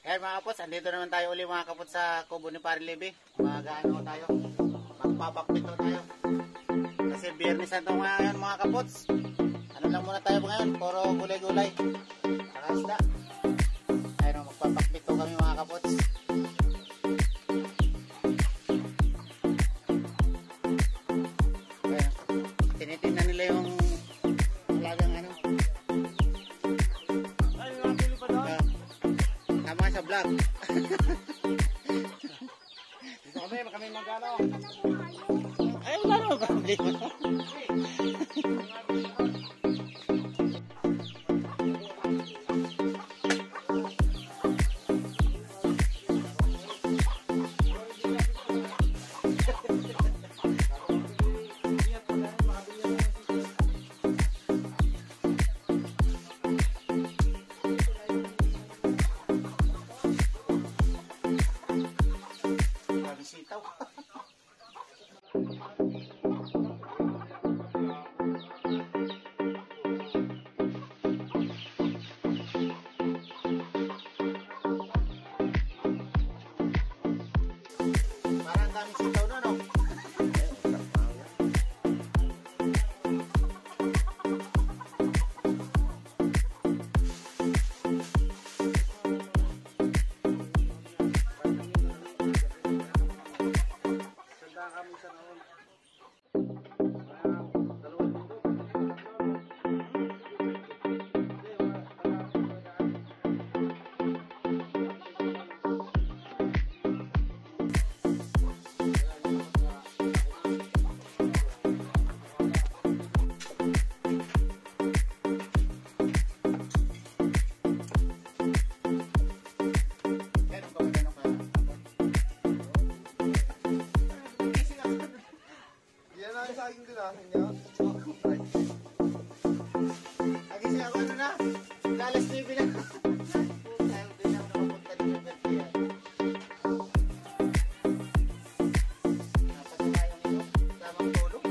Ayan mga kapots, andito naman tayo uli mga kapots sa kubo ni Pare Levy. Mag-ano tayo, magpapakpito tayo. Kasi Biyernes na ito ngayon mga kapots. Ano lang muna tayo ngayon, puro gulay-gulay. Saka isda. Ayan o, magpapakpito kami mga kapots. Ayan, tinitingnan nila yung alagang ano. Tama sa vlog. Dito kami mag-ano. Ay, wala naman problema. Sitaw. Parang dami sitaw na, no? Lagi siya ako ano na, lalas TV na. Tayo din ako nakapunta din yung Bertia. Napasakayang ito, tamang tulog.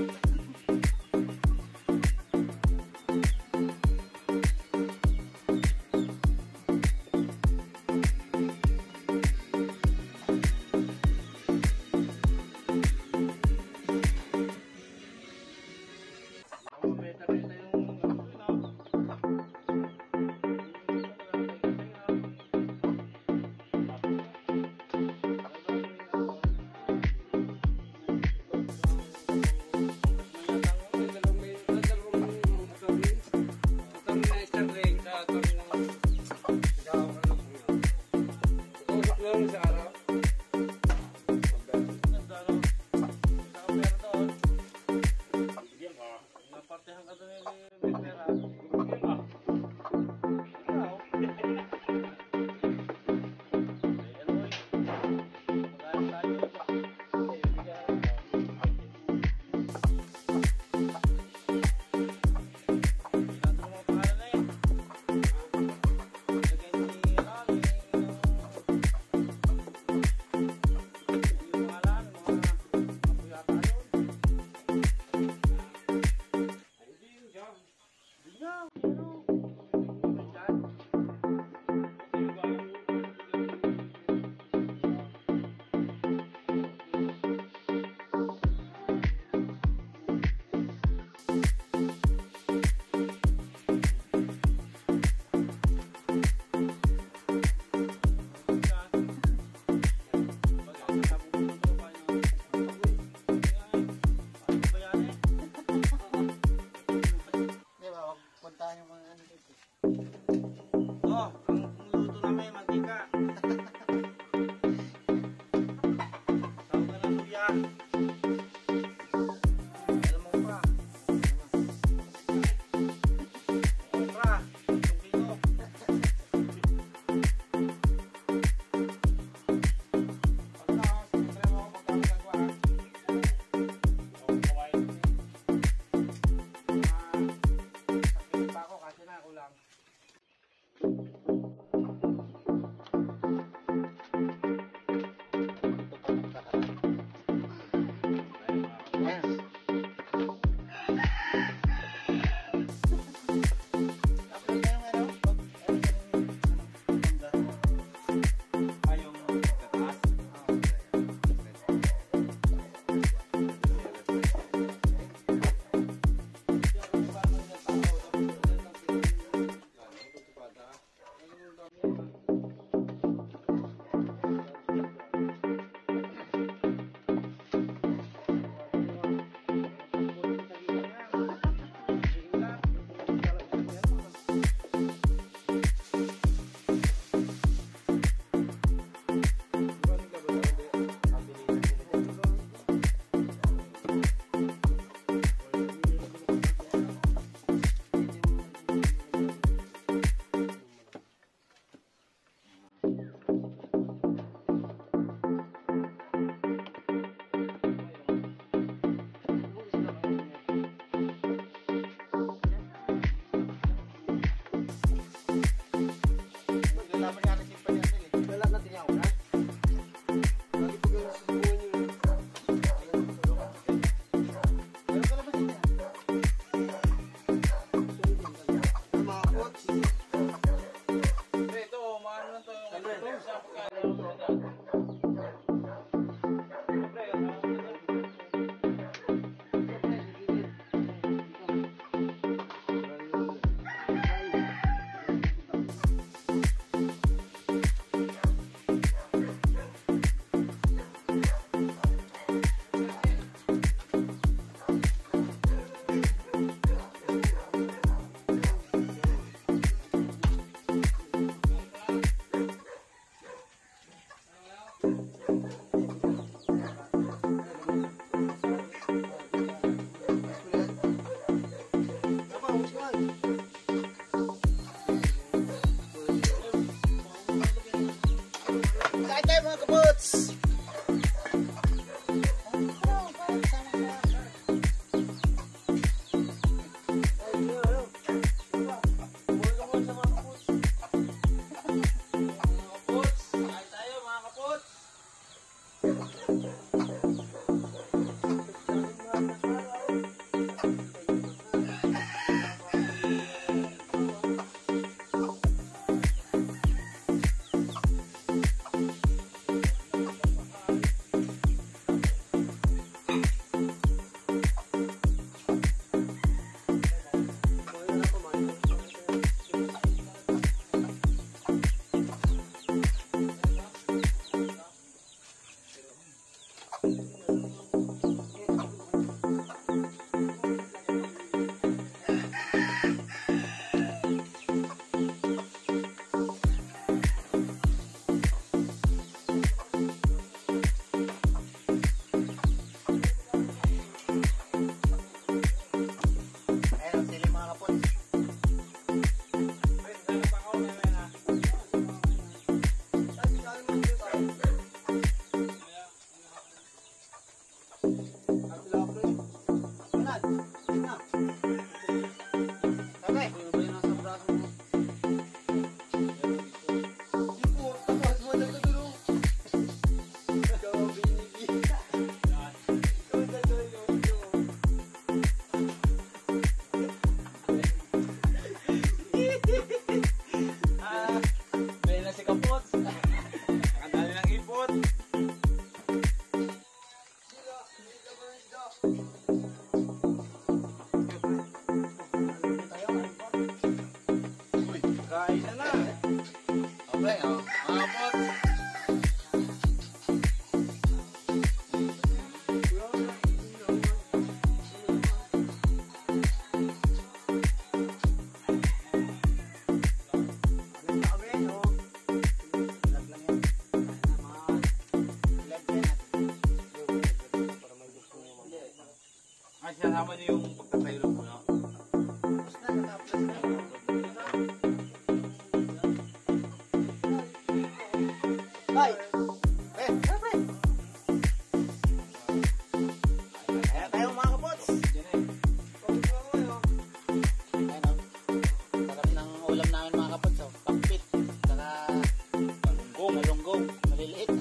Sinasama niyo yung pagtataylo mo, no? Bay! Kaya tayo mga kapots! Sarap ng ulam namin mga kapots. Pakpit, saka malunggong, maliliit.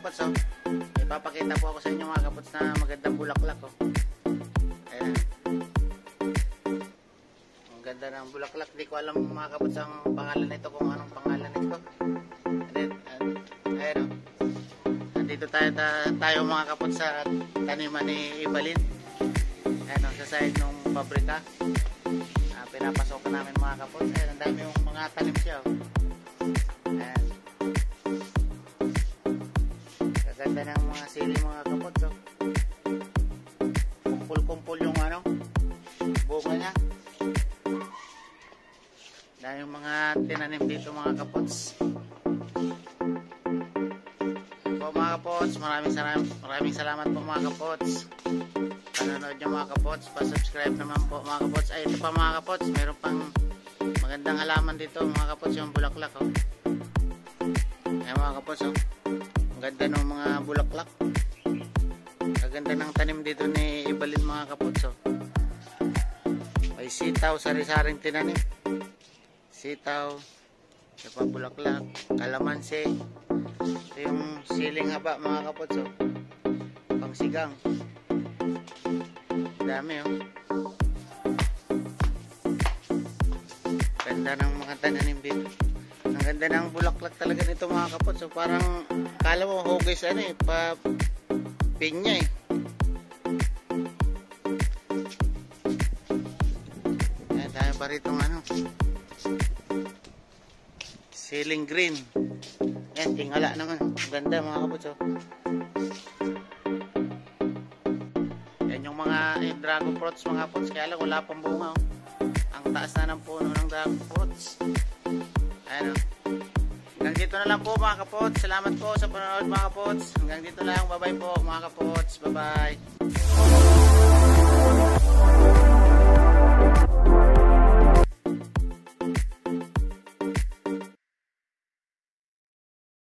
kapots, oh. Ipapakita po ako sa inyo mga kapots na magandang bulaklak, oh. Ayan. Ang ganda ng bulaklak. Di ko alam mga kapots ang pangalan nito, kung anong pangalan nito. Ayan, oh. Nandito tayo mga kapots sa taniman ni Ibalin. Ayan, oh, sa side ng pabrika. Pinapasokan namin mga kapots. Ayan, ang dami yung mga tanim siya, oh. Ayan. Ganda ng mga sili mga kapots, oh. Kumpul-kumpul yung ano, bunga niya. Dahil yung mga tinanim dito mga kapots. Po mga kapots, maraming salamat po mga kapots. Panonood nyo mga kapots, pa-subscribe naman po mga kapots. Ay, ito pa mga kapots, mayroon pang magandang halaman dito mga kapots, yung bulaklak, oh. Ayan mga kapots, oh. Ang ganda ng mga bulaklak. Ang ganda ng tanim dito ni Ibalin mga kapots, oh. May sitaw, sari-saring tinanim. Sitaw, ito pa bulaklak, kalamansi. Ito yung siling haba mga kapots, oh. Pangsigang. Dami, oh. Ganda ng mga tananim dito. Ang ganda ng bulaklak talaga nito mga kapots, so parang kala mo hugis ano eh, pa pinya eh. Ayan, tayo pa rito ng ano, ceiling green. Ayan, tingala naman. Ang ganda mga kapots, oh. Ayan yung mga dragon fruits mga kapots, kaya lang wala pang bunga, oh. Ang taas na ng puno ng dragon fruits. Ayan, oh. Hanggang dito na lang po mga kapots. Salamat po sa panonood mga kapots. Hanggang dito lang. Bye bye po mga kapots. Bye bye.